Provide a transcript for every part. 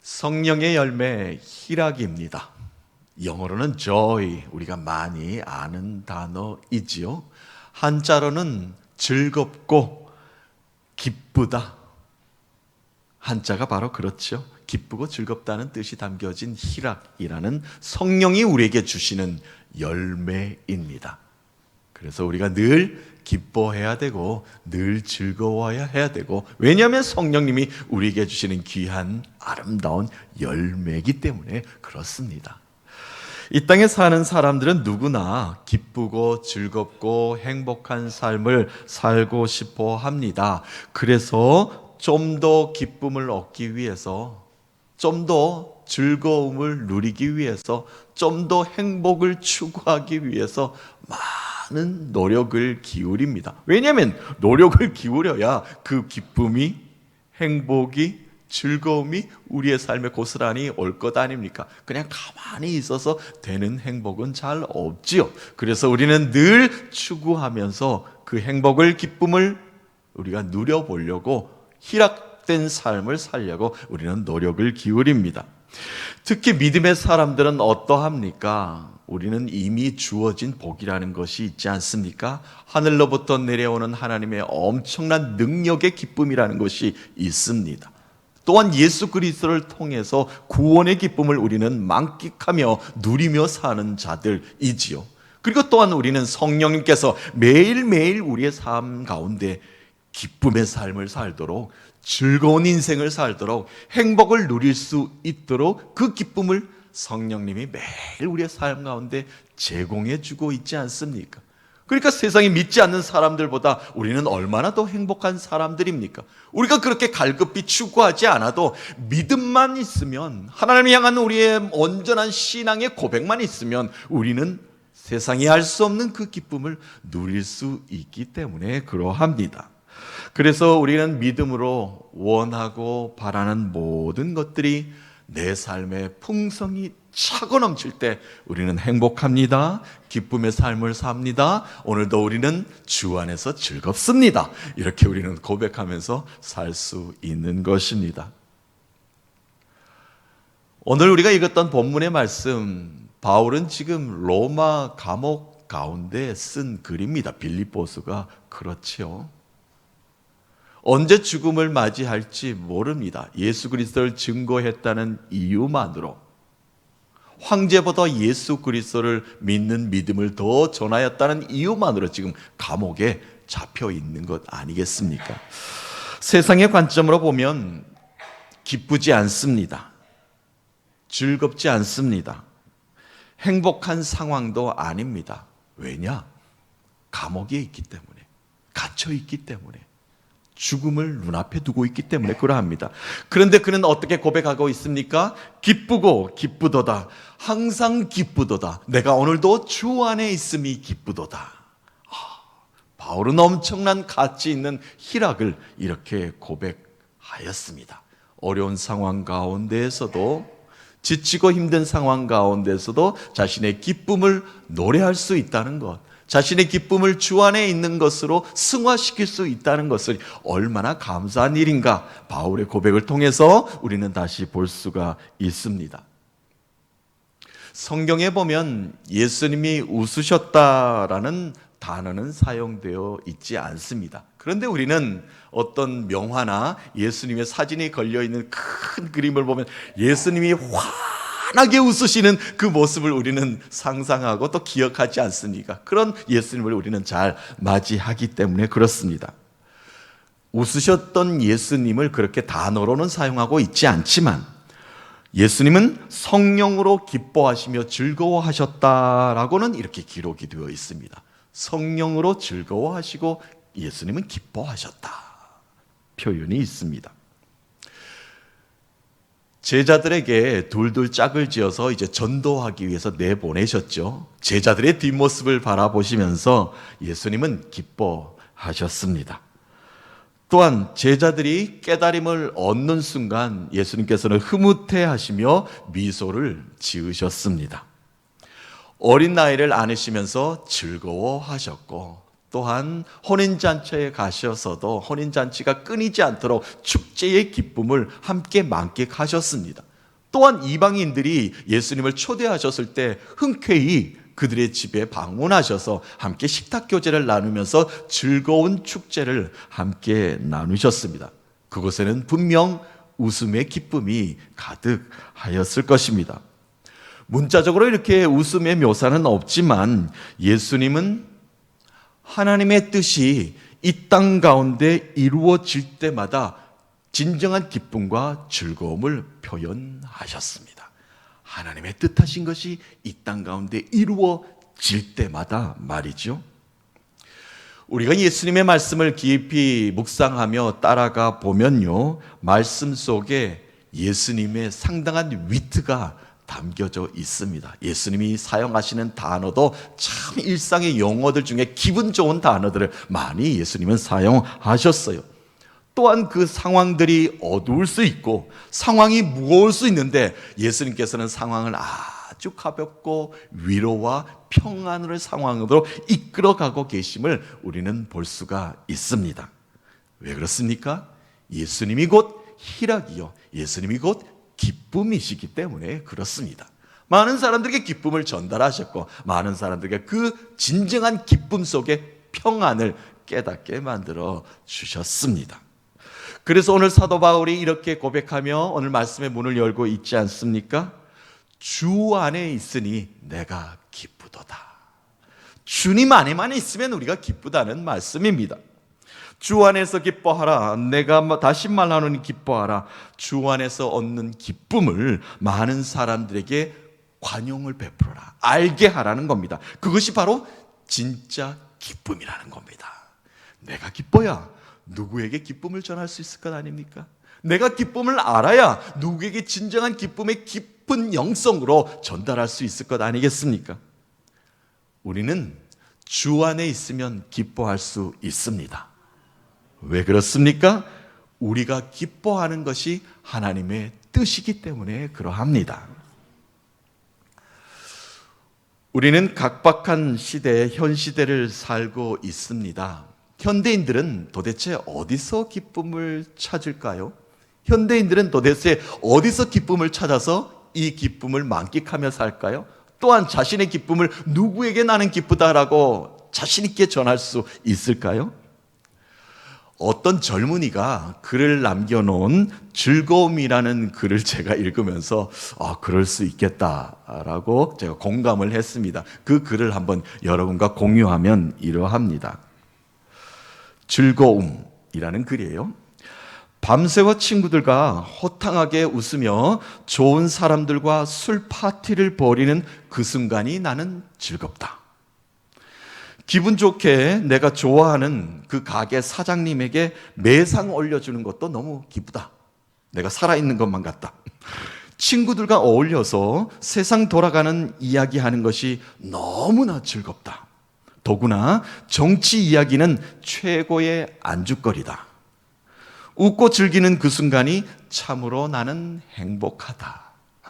성령의 열매 희락입니다. 영어로는 joy, 우리가 많이 아는 단어이지요. 한자로는 즐겁고 기쁘다. 한자가 바로 그렇죠. 기쁘고 즐겁다는 뜻이 담겨진 희락이라는 성령이 우리에게 주시는 열매입니다. 그래서 우리가 늘 기뻐해야 되고 늘 즐거워야 해야 되고, 왜냐하면 성령님이 우리에게 주시는 귀한 아름다운 열매이기 때문에 그렇습니다. 이 땅에 사는 사람들은 누구나 기쁘고 즐겁고 행복한 삶을 살고 싶어 합니다. 그래서 좀 더 기쁨을 얻기 위해서, 좀 더 즐거움을 누리기 위해서, 좀 더 행복을 추구하기 위해서 많은 노력을 기울입니다. 왜냐하면 노력을 기울여야 그 기쁨이, 행복이, 즐거움이 우리의 삶에 고스란히 올 것 아닙니까? 그냥 가만히 있어서 되는 행복은 잘 없지요. 그래서 우리는 늘 추구하면서 그 행복을, 기쁨을 우리가 누려보려고, 희락된 삶을 살려고 우리는 노력을 기울입니다. 특히 믿음의 사람들은 어떠합니까? 우리는 이미 주어진 복이라는 것이 있지 않습니까? 하늘로부터 내려오는 하나님의 엄청난 능력의 기쁨이라는 것이 있습니다. 또한 예수 그리스도를 통해서 구원의 기쁨을 우리는 만끽하며 누리며 사는 자들이지요. 그리고 또한 우리는 성령님께서 매일매일 우리의 삶 가운데 기쁨의 삶을 살도록, 즐거운 인생을 살도록, 행복을 누릴 수 있도록 그 기쁨을 성령님이 매일 우리의 삶 가운데 제공해 주고 있지 않습니까? 그러니까 세상에 믿지 않는 사람들보다 우리는 얼마나 더 행복한 사람들입니까? 우리가 그렇게 갈급히 추구하지 않아도 믿음만 있으면, 하나님을 향한 우리의 온전한 신앙의 고백만 있으면 우리는 세상이 알 수 없는 그 기쁨을 누릴 수 있기 때문에 그러합니다. 그래서 우리는 믿음으로 원하고 바라는 모든 것들이 내 삶의 풍성이 차고 넘칠 때 우리는 행복합니다. 기쁨의 삶을 삽니다. 오늘도 우리는 주 안에서 즐겁습니다. 이렇게 우리는 고백하면서 살 수 있는 것입니다. 오늘 우리가 읽었던 본문의 말씀, 바울은 지금 로마 감옥 가운데 쓴 글입니다. 빌립보서가 그렇지요. 언제 죽음을 맞이할지 모릅니다. 예수 그리스도를 증거했다는 이유만으로, 황제보다 예수 그리스도를 믿는 믿음을 더 전하였다는 이유만으로 지금 감옥에 잡혀 있는 것 아니겠습니까? 세상의 관점으로 보면 기쁘지 않습니다. 즐겁지 않습니다. 행복한 상황도 아닙니다. 왜냐? 감옥에 있기 때문에, 갇혀 있기 때문에, 죽음을 눈앞에 두고 있기 때문에 그러합니다. 그런데 그는 어떻게 고백하고 있습니까? 기쁘고 기쁘도다. 항상 기쁘도다. 내가 오늘도 주 안에 있음이 기쁘도다. 바울은 엄청난 가치 있는 희락을 이렇게 고백하였습니다. 어려운 상황 가운데에서도, 지치고 힘든 상황 가운데서도 자신의 기쁨을 노래할 수 있다는 것, 자신의 기쁨을 주 안에 있는 것으로 승화시킬 수 있다는 것을 얼마나 감사한 일인가, 바울의 고백을 통해서 우리는 다시 볼 수가 있습니다. 성경에 보면 예수님이 웃으셨다라는 단어는 사용되어 있지 않습니다. 그런데 우리는 어떤 명화나 예수님의 사진이 걸려있는 큰 그림을 보면 예수님이 환하게 웃으시는 그 모습을 우리는 상상하고 또 기억하지 않습니까? 그런 예수님을 우리는 잘 맞이하기 때문에 그렇습니다. 웃으셨던 예수님을 그렇게 단어로는 사용하고 있지 않지만 예수님은 성령으로 기뻐하시며 즐거워하셨다라고는 이렇게 기록이 되어 있습니다. 성령으로 즐거워하시고 예수님은 기뻐하셨다 표현이 있습니다. 제자들에게 둘둘 짝을 지어서 이제 전도하기 위해서 내보내셨죠. 제자들의 뒷모습을 바라보시면서 예수님은 기뻐하셨습니다. 또한 제자들이 깨달음을 얻는 순간 예수님께서는 흐뭇해하시며 미소를 지으셨습니다. 어린 나이를 안으시면서 즐거워하셨고, 또한 혼인잔치에 가셔서도 혼인잔치가 끊이지 않도록 축제의 기쁨을 함께 만끽하셨습니다. 또한 이방인들이 예수님을 초대하셨을 때 흔쾌히 그들의 집에 방문하셔서 함께 식탁 교제를 나누면서 즐거운 축제를 함께 나누셨습니다. 그곳에는 분명 웃음의 기쁨이 가득하였을 것입니다. 문자적으로 이렇게 웃음의 묘사는 없지만 예수님은 하나님의 뜻이 이 땅 가운데 이루어질 때마다 진정한 기쁨과 즐거움을 표현하셨습니다. 하나님의 뜻하신 것이 이 땅 가운데 이루어질 때마다 말이죠. 우리가 예수님의 말씀을 깊이 묵상하며 따라가 보면요, 말씀 속에 예수님의 상당한 위트가 담겨져 있습니다. 예수님이 사용하시는 단어도 참 일상의 용어들 중에 기분 좋은 단어들을 많이 예수님은 사용하셨어요. 또한 그 상황들이 어두울 수 있고 상황이 무거울 수 있는데 예수님께서는 상황을 아주 가볍고 위로와 평안을 상황으로 이끌어가고 계심을 우리는 볼 수가 있습니다. 왜 그렇습니까? 예수님이 곧 희락이요, 예수님이 곧 기쁨이시기 때문에 그렇습니다. 많은 사람들에게 기쁨을 전달하셨고 많은 사람들에게 그 진정한 기쁨 속에 평안을 깨닫게 만들어 주셨습니다. 그래서 오늘 사도 바울이 이렇게 고백하며 오늘 말씀의 문을 열고 있지 않습니까? 주 안에 있으니 내가 기쁘도다. 주님 안에만 있으면 우리가 기쁘다는 말씀입니다. 주 안에서 기뻐하라. 내가 다시 말하노니 기뻐하라. 주 안에서 얻는 기쁨을 많은 사람들에게 관용을 베풀어라. 알게 하라는 겁니다. 그것이 바로 진짜 기쁨이라는 겁니다. 내가 기뻐야 누구에게 기쁨을 전할 수 있을 것 아닙니까? 내가 기쁨을 알아야 누구에게 진정한 기쁨의 깊은 영성으로 전달할 수 있을 것 아니겠습니까? 우리는 주 안에 있으면 기뻐할 수 있습니다. 왜 그렇습니까? 우리가 기뻐하는 것이 하나님의 뜻이기 때문에 그러합니다. 우리는 각박한 시대에 현 시대를 살고 있습니다. 현대인들은 도대체 어디서 기쁨을 찾을까요? 현대인들은 도대체 어디서 기쁨을 찾아서 이 기쁨을 만끽하며 살까요? 또한 자신의 기쁨을 누구에게 나는 기쁘다라고 자신 있게 전할 수 있을까요? 어떤 젊은이가 글을 남겨놓은 즐거움이라는 글을 제가 읽으면서 그럴 수 있겠다라고 제가 공감을 했습니다. 그 글을 한번 여러분과 공유하면 이러합니다. 즐거움이라는 글이에요. 밤새워 친구들과 호탕하게 웃으며 좋은 사람들과 술 파티를 벌이는 그 순간이 나는 즐겁다. 기분 좋게 내가 좋아하는 그 가게 사장님에게 매상 올려주는 것도 너무 기쁘다. 내가 살아있는 것만 같다. 친구들과 어울려서 세상 돌아가는 이야기하는 것이 너무나 즐겁다. 더구나 정치 이야기는 최고의 안주거리다. 웃고 즐기는 그 순간이 참으로 나는 행복하다.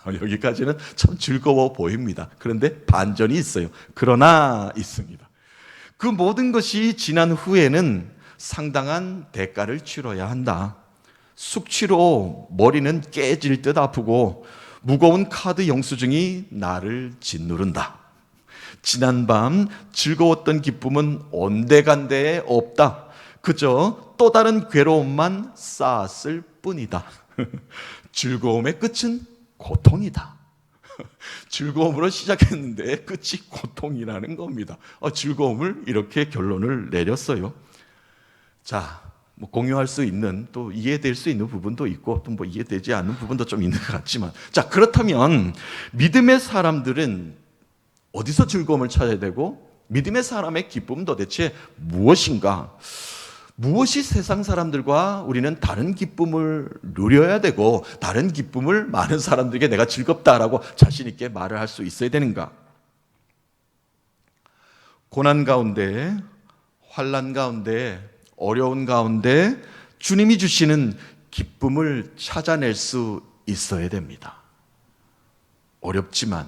여기까지는 참 즐거워 보입니다. 그런데 반전이 있어요. 그러나 있습니다. 그 모든 것이 지난 후에는 상당한 대가를 치러야 한다. 숙취로 머리는 깨질 듯 아프고 무거운 카드 영수증이 나를 짓누른다. 지난밤 즐거웠던 기쁨은 온데간데에 없다. 그저 또 다른 괴로움만 쌓았을 뿐이다. 즐거움의 끝은 고통이다. 즐거움으로 시작했는데 끝이 고통이라는 겁니다. 즐거움을 이렇게 결론을 내렸어요. 자, 공유할 수 있는, 또 이해될 수 있는 부분도 있고 또 이해되지 않는 부분도 좀 있는 것 같지만, 자, 그렇다면 믿음의 사람들은 어디서 즐거움을 찾아야 되고 믿음의 사람의 기쁨은 도대체 무엇인가? 무엇이 세상 사람들과 우리는 다른 기쁨을 누려야 되고 다른 기쁨을 많은 사람들에게 내가 즐겁다라고 자신 있게 말을 할 수 있어야 되는가? 고난 가운데, 환난 가운데, 어려운 가운데 주님이 주시는 기쁨을 찾아낼 수 있어야 됩니다. 어렵지만,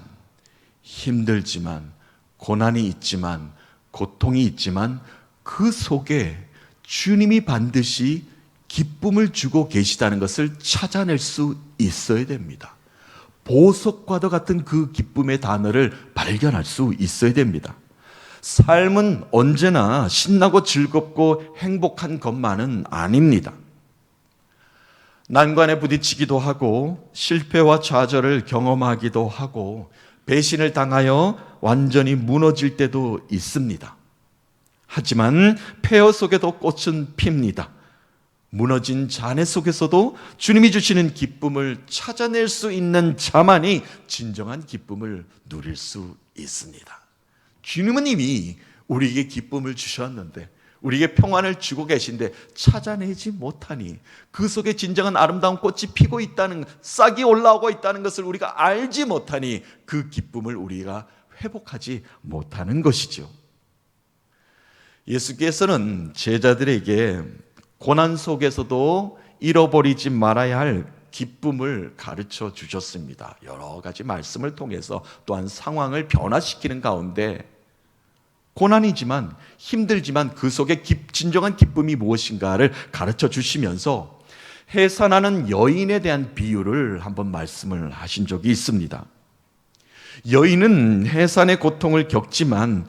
힘들지만, 고난이 있지만, 고통이 있지만 그 속에 주님이 반드시 기쁨을 주고 계시다는 것을 찾아낼 수 있어야 됩니다. 보석과도 같은 그 기쁨의 단어를 발견할 수 있어야 됩니다. 삶은 언제나 신나고 즐겁고 행복한 것만은 아닙니다. 난관에 부딪히기도 하고 실패와 좌절을 경험하기도 하고 배신을 당하여 완전히 무너질 때도 있습니다. 하지만 폐허 속에도 꽃은 핍니다. 무너진 잔해 속에서도 주님이 주시는 기쁨을 찾아낼 수 있는 자만이 진정한 기쁨을 누릴 수 있습니다. 주님은 이미 우리에게 기쁨을 주셨는데, 우리에게 평안을 주고 계신데 찾아내지 못하니, 그 속에 진정한 아름다운 꽃이 피고 있다는, 싹이 올라오고 있다는 것을 우리가 알지 못하니 그 기쁨을 우리가 회복하지 못하는 것이죠. 예수께서는 제자들에게 고난 속에서도 잃어버리지 말아야 할 기쁨을 가르쳐 주셨습니다. 여러 가지 말씀을 통해서, 또한 상황을 변화시키는 가운데 고난이지만, 힘들지만 그 속에 진정한 기쁨이 무엇인가를 가르쳐 주시면서 해산하는 여인에 대한 비유를 한번 말씀을 하신 적이 있습니다. 여인은 해산의 고통을 겪지만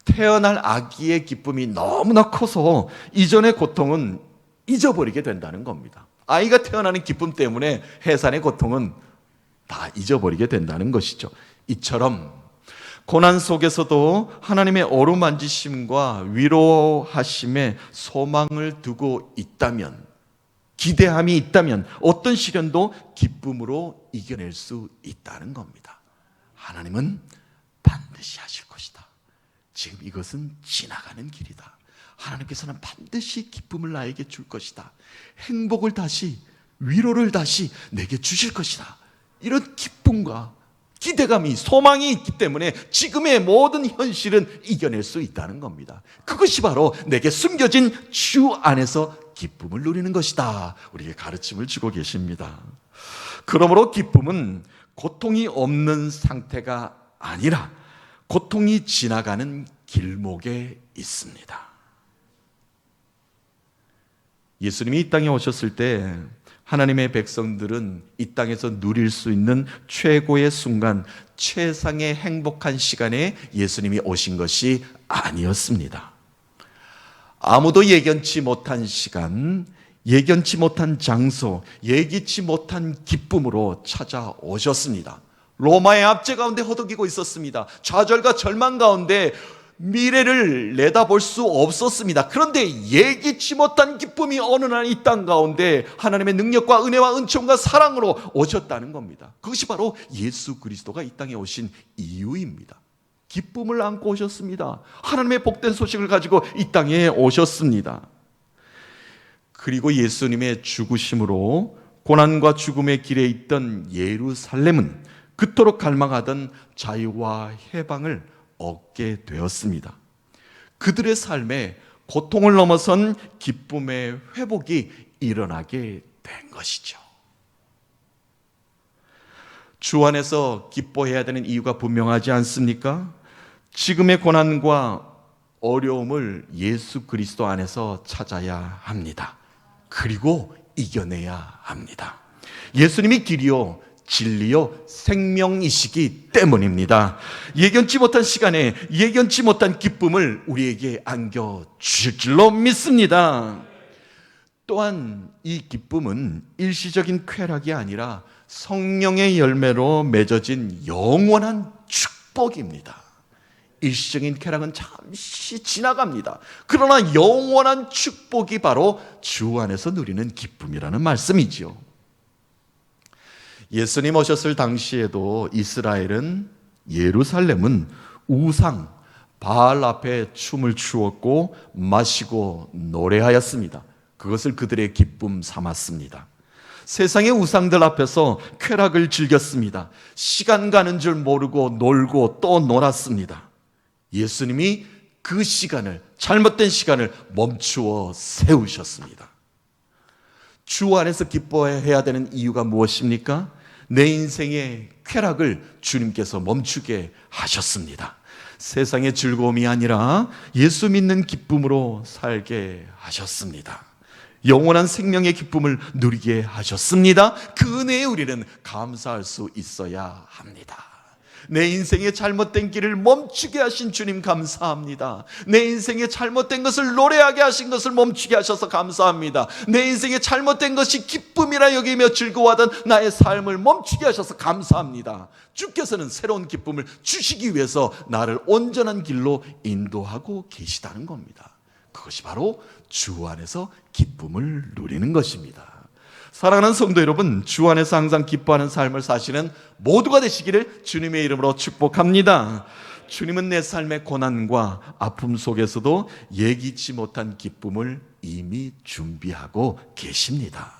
태어날 아기의 기쁨이 너무나 커서 이전의 고통은 잊어버리게 된다는 겁니다. 아이가 태어나는 기쁨 때문에 해산의 고통은 다 잊어버리게 된다는 것이죠. 이처럼 고난 속에서도 하나님의 어루만지심과 위로하심에 소망을 두고 있다면, 기대함이 있다면 어떤 시련도 기쁨으로 이겨낼 수 있다는 겁니다. 하나님은 반드시 하실 것이다. 지금 이것은 지나가는 길이다. 하나님께서는 반드시 기쁨을 나에게 줄 것이다. 행복을 다시, 위로를 다시 내게 주실 것이다. 이런 기쁨과 기대감이, 소망이 있기 때문에 지금의 모든 현실은 이겨낼 수 있다는 겁니다. 그것이 바로 내게 숨겨진 주 안에서 기쁨을 누리는 것이다. 우리에게 가르침을 주고 계십니다. 그러므로 기쁨은 고통이 없는 상태가 아니라 고통이 지나가는 길목에 있습니다. 예수님이 이 땅에 오셨을 때 하나님의 백성들은 이 땅에서 누릴 수 있는 최고의 순간, 최상의 행복한 시간에 예수님이 오신 것이 아니었습니다. 아무도 예견치 못한 시간, 예견치 못한 장소, 예기치 못한 기쁨으로 찾아오셨습니다. 로마의 압제 가운데 허덕이고 있었습니다. 좌절과 절망 가운데 미래를 내다볼 수 없었습니다. 그런데 예기치 못한 기쁨이 어느 날 이 땅 가운데 하나님의 능력과 은혜와 은총과 사랑으로 오셨다는 겁니다. 그것이 바로 예수 그리스도가 이 땅에 오신 이유입니다. 기쁨을 안고 오셨습니다. 하나님의 복된 소식을 가지고 이 땅에 오셨습니다. 그리고 예수님의 죽으심으로 고난과 죽음의 길에 있던 예루살렘은 그토록 갈망하던 자유와 해방을 얻게 되었습니다. 그들의 삶에 고통을 넘어선 기쁨의 회복이 일어나게 된 것이죠. 주 안에서 기뻐해야 되는 이유가 분명하지 않습니까? 지금의 고난과 어려움을 예수 그리스도 안에서 찾아야 합니다. 그리고 이겨내야 합니다. 예수님이 길이요 진리요 생명이시기 때문입니다. 예견치 못한 시간에 예견치 못한 기쁨을 우리에게 안겨주실 줄로 믿습니다. 또한 이 기쁨은 일시적인 쾌락이 아니라 성령의 열매로 맺어진 영원한 축복입니다. 일시적인 쾌락은 잠시 지나갑니다. 그러나 영원한 축복이 바로 주 안에서 누리는 기쁨이라는 말씀이지요. 예수님 오셨을 당시에도 이스라엘은, 예루살렘은 우상 바알 앞에 춤을 추었고 마시고 노래하였습니다. 그것을 그들의 기쁨 삼았습니다. 세상의 우상들 앞에서 쾌락을 즐겼습니다. 시간 가는 줄 모르고 놀고 또 놀았습니다. 예수님이 그 시간을, 잘못된 시간을 멈추어 세우셨습니다. 주 안에서 기뻐해야 되는 이유가 무엇입니까? 내 인생의 쾌락을 주님께서 멈추게 하셨습니다. 세상의 즐거움이 아니라 예수 믿는 기쁨으로 살게 하셨습니다. 영원한 생명의 기쁨을 누리게 하셨습니다. 그 은혜에 우리는 감사할 수 있어야 합니다. 내 인생의 잘못된 길을 멈추게 하신 주님 감사합니다. 내 인생의 잘못된 것을 노래하게 하신 것을 멈추게 하셔서 감사합니다. 내 인생의 잘못된 것이 기쁨이라 여기며 즐거워하던 나의 삶을 멈추게 하셔서 감사합니다. 주께서는 새로운 기쁨을 주시기 위해서 나를 온전한 길로 인도하고 계시다는 겁니다. 그것이 바로 주 안에서 기쁨을 누리는 것입니다. 사랑하는 성도 여러분, 주 안에서 항상 기뻐하는 삶을 사시는 모두가 되시기를 주님의 이름으로 축복합니다. 주님은 내 삶의 고난과 아픔 속에서도 예기치 못한 기쁨을 이미 준비하고 계십니다.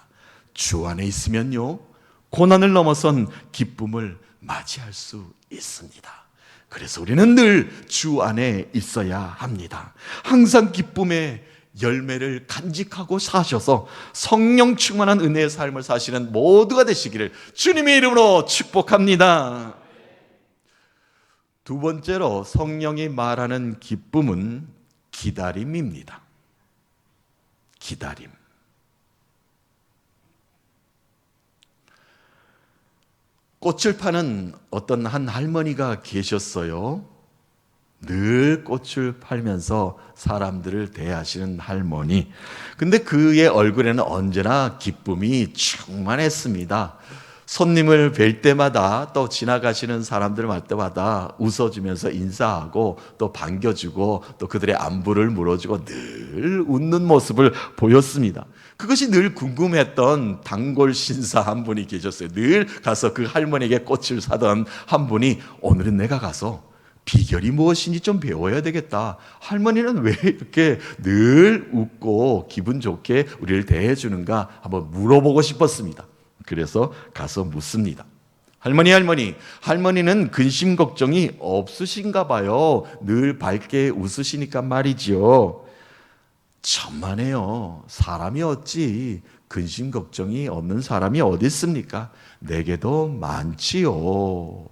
주 안에 있으면요, 고난을 넘어선 기쁨을 맞이할 수 있습니다. 그래서 우리는 늘 주 안에 있어야 합니다. 항상 기쁨의 열매를 간직하고 사셔서 성령 충만한 은혜의 삶을 사시는 모두가 되시기를 주님의 이름으로 축복합니다. 두 번째로 성령이 말하는 기쁨은 기다림입니다. 기다림. 꽃을 파는 어떤 한 할머니가 계셨어요. 늘 꽃을 팔면서 사람들을 대하시는 할머니. 근데 그의 얼굴에는 언제나 기쁨이 충만했습니다. 손님을 뵐 때마다, 또 지나가시는 사람들 볼 때마다 웃어주면서 인사하고 또 반겨주고 또 그들의 안부를 물어주고 늘 웃는 모습을 보였습니다. 그것이 늘 궁금했던 단골 신사 한 분이 계셨어요. 늘 가서 그 할머니에게 꽃을 사던 한 분이 오늘은 내가 가서 비결이 무엇인지 좀 배워야 되겠다. 할머니는 왜 이렇게 늘 웃고 기분 좋게 우리를 대해주는가 한번 물어보고 싶었습니다. 그래서 가서 묻습니다. 할머니는 근심 걱정이 없으신가 봐요. 늘 밝게 웃으시니까 말이지요. 천만에요. 사람이 어찌 근심 걱정이 없는 사람이 어디 있습니까? 내게도 많지요.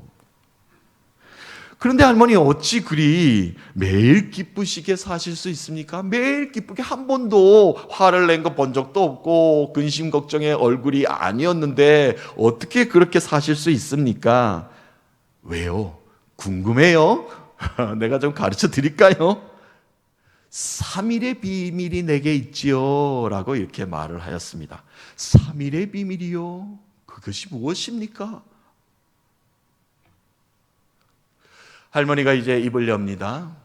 그런데 할머니 어찌 그리 매일 기쁘시게 사실 수 있습니까? 매일 기쁘게 한 번도 화를 낸 거 본 적도 없고 근심 걱정의 얼굴이 아니었는데 어떻게 그렇게 사실 수 있습니까? 왜요? 궁금해요? 내가 좀 가르쳐 드릴까요? 3일의 비밀이 내게 있지요 라고 이렇게 말을 하였습니다. 3일의 비밀이요? 그것이 무엇입니까? 할머니가 이제 입을 엽니다.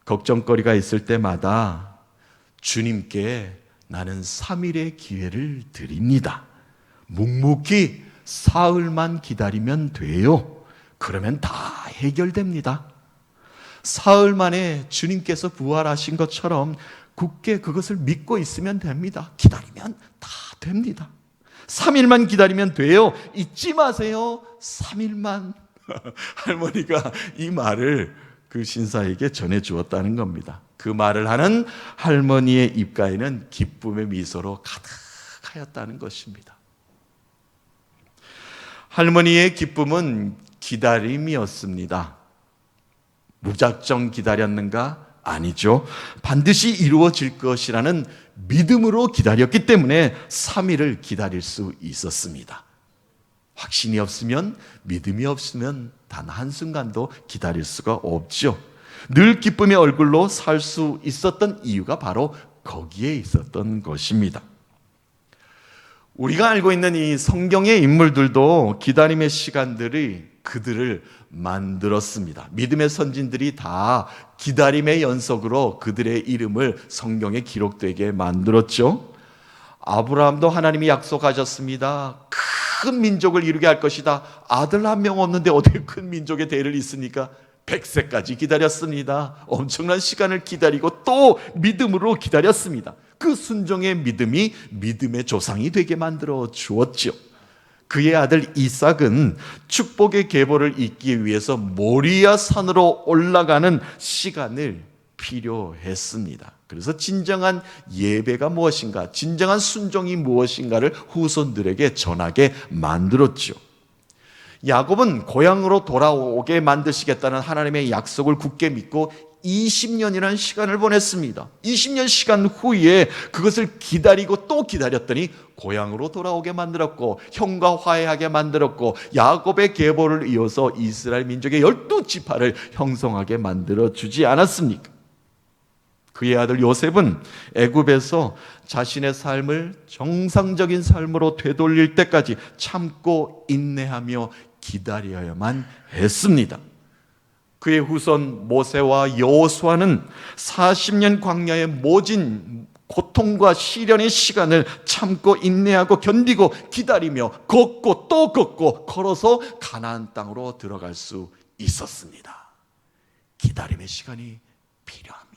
걱정거리가 있을 때마다 주님께 나는 3일의 기회를 드립니다. 묵묵히 사흘만 기다리면 돼요. 그러면 다 해결됩니다. 사흘 만에 주님께서 부활하신 것처럼 굳게 그것을 믿고 있으면 됩니다. 기다리면 다 됩니다. 3일만 기다리면 돼요. 잊지 마세요. 3일만. 할머니가 이 말을 그 신사에게 전해 주었다는 겁니다. 그 말을 하는 할머니의 입가에는 기쁨의 미소로 가득하였다는 것입니다. 할머니의 기쁨은 기다림이었습니다. 무작정 기다렸는가? 아니죠. 반드시 이루어질 것이라는 믿음으로 기다렸기 때문에 3일을 기다릴 수 있었습니다. 확신이 없으면, 믿음이 없으면 단 한순간도 기다릴 수가 없죠. 늘 기쁨의 얼굴로 살 수 있었던 이유가 바로 거기에 있었던 것입니다. 우리가 알고 있는 이 성경의 인물들도 기다림의 시간들이 그들을 만들었습니다. 믿음의 선진들이 다 기다림의 연속으로 그들의 이름을 성경에 기록되게 만들었죠. 아브라함도 하나님이 약속하셨습니다. 큰 민족을 이루게 할 것이다. 아들 한 명 없는데 어떻게 큰 민족의 대를 잇습니까? 100세까지 기다렸습니다. 엄청난 시간을 기다리고 또 믿음으로 기다렸습니다. 그 순종의 믿음이 믿음의 조상이 되게 만들어 주었죠. 그의 아들 이삭은 축복의 계보를 잇기 위해서 모리아 산으로 올라가는 시간을 필요했습니다. 그래서 진정한 예배가 무엇인가, 진정한 순종이 무엇인가를 후손들에게 전하게 만들었죠. 야곱은 고향으로 돌아오게 만드시겠다는 하나님의 약속을 굳게 믿고 20년이라는 시간을 보냈습니다. 20년 시간 후에 그것을 기다리고 또 기다렸더니 고향으로 돌아오게 만들었고 형과 화해하게 만들었고 야곱의 계보를 이어서 이스라엘 민족의 12지파를 형성하게 만들어주지 않았습니까? 그의 아들 요셉은 애굽에서 자신의 삶을 정상적인 삶으로 되돌릴 때까지 참고 인내하며 기다려야만 했습니다. 그의 후손 모세와 여호수아는 40년 광야의 모진 고통과 시련의 시간을 참고 인내하고 견디고 기다리며 걷고 또 걷고 걸어서 가나안 땅으로 들어갈 수 있었습니다. 기다림의 시간이 필요합니다.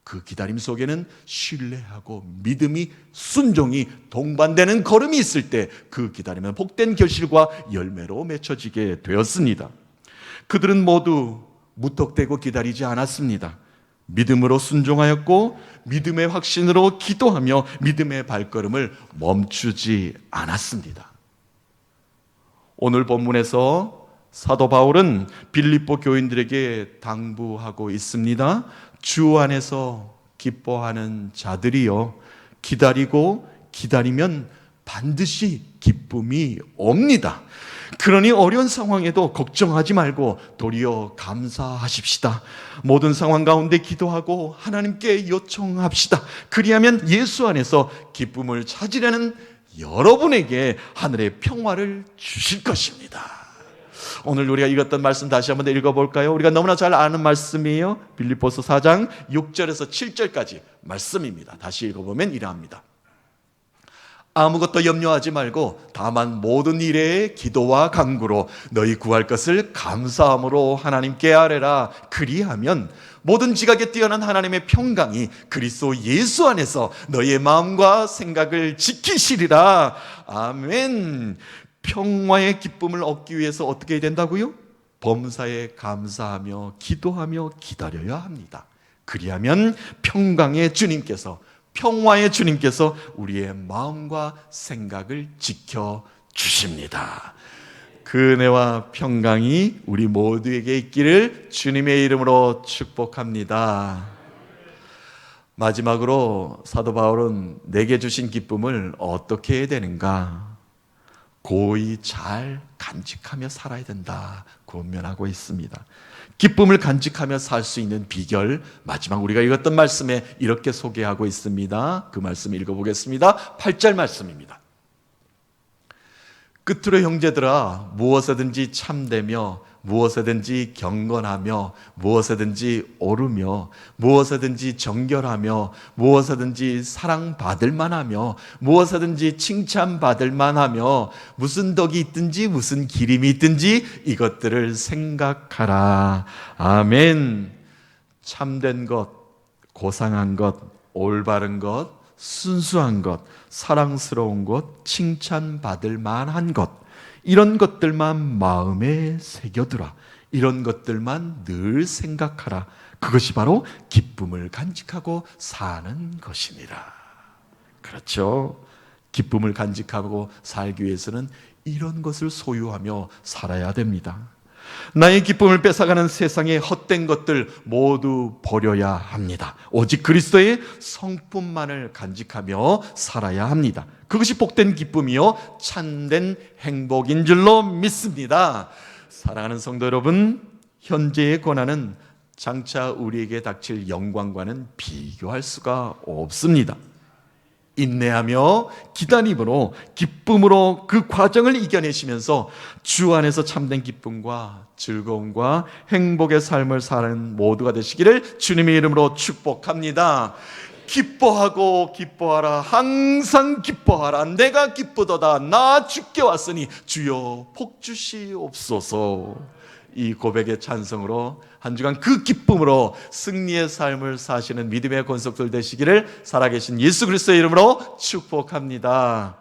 그 기다림 속에는 신뢰하고 믿음이, 순종이 동반되는 걸음이 있을 때 그 기다림은 복된 결실과 열매로 맺혀지게 되었습니다. 그들은 모두 무턱대고 기다리지 않았습니다. 믿음으로 순종하였고 믿음의 확신으로 기도하며 믿음의 발걸음을 멈추지 않았습니다. 오늘 본문에서 사도 바울은 빌립보 교인들에게 당부하고 있습니다. 주 안에서 기뻐하는 자들이여, 기다리고 기다리면 반드시 기쁨이 옵니다. 그러니 어려운 상황에도 걱정하지 말고 도리어 감사하십시다. 모든 상황 가운데 기도하고 하나님께 요청합시다. 그리하면 예수 안에서 기쁨을 찾으려는 여러분에게 하늘의 평화를 주실 것입니다. 오늘 우리가 읽었던 말씀 다시 한번 읽어볼까요? 우리가 너무나 잘 아는 말씀이에요. 빌립보서 4장 6절에서 7절까지 말씀입니다. 다시 읽어보면 이러합니다. 아무것도 염려하지 말고 다만 모든 일에 기도와 간구로 너희 구할 것을 감사함으로 하나님께 아뢰라. 그리하면 모든 지각에 뛰어난 하나님의 평강이 그리스도 예수 안에서 너희의 마음과 생각을 지키시리라. 아멘. 평화의 기쁨을 얻기 위해서 어떻게 해야 된다고요? 범사에 감사하며 기도하며 기다려야 합니다. 그리하면 평강의 주님께서, 평화의 주님께서 우리의 마음과 생각을 지켜주십니다. 그 은혜와 평강이 우리 모두에게 있기를 주님의 이름으로 축복합니다. 마지막으로 사도 바울은 내게 주신 기쁨을 어떻게 해야 되는가? 고이 잘 간직하며 살아야 된다 권면하고 있습니다. 기쁨을 간직하며 살 수 있는 비결, 마지막 우리가 읽었던 말씀에 이렇게 소개하고 있습니다. 그 말씀 읽어보겠습니다. 8절 말씀입니다. 끝으로 형제들아, 무엇에든지 참되며 무엇에든지 경건하며 무엇에든지 오르며 무엇에든지 정결하며 무엇에든지 사랑받을 만하며 무엇에든지 칭찬받을 만하며 무슨 덕이 있든지 무슨 기림이 있든지 이것들을 생각하라. 아멘. 참된 것, 고상한 것, 올바른 것, 순수한 것, 사랑스러운 것, 칭찬받을 만한 것, 이런 것들만 마음에 새겨두라. 이런 것들만 늘 생각하라. 그것이 바로 기쁨을 간직하고 사는 것이니라. 그렇죠. 기쁨을 간직하고 살기 위해서는 이런 것을 소유하며 살아야 됩니다. 나의 기쁨을 뺏어가는 세상의 헛된 것들 모두 버려야 합니다. 오직 그리스도의 성품만을 간직하며 살아야 합니다. 그것이 복된 기쁨이요 참된 행복인 줄로 믿습니다. 사랑하는 성도 여러분, 현재의 고난은 장차 우리에게 닥칠 영광과는 비교할 수가 없습니다. 인내하며 기다림으로 기쁨으로 그 과정을 이겨내시면서 주 안에서 참된 기쁨과 즐거움과 행복의 삶을 사는 모두가 되시기를 주님의 이름으로 축복합니다. 기뻐하고 기뻐하라. 항상 기뻐하라. 내가 기쁘도다. 나 주께 왔으니 주여 복 주시옵소서. 이 고백의 찬성으로 한 주간 그 기쁨으로 승리의 삶을 사시는 믿음의 권속들 되시기를 살아계신 예수 그리스도의 이름으로 축복합니다.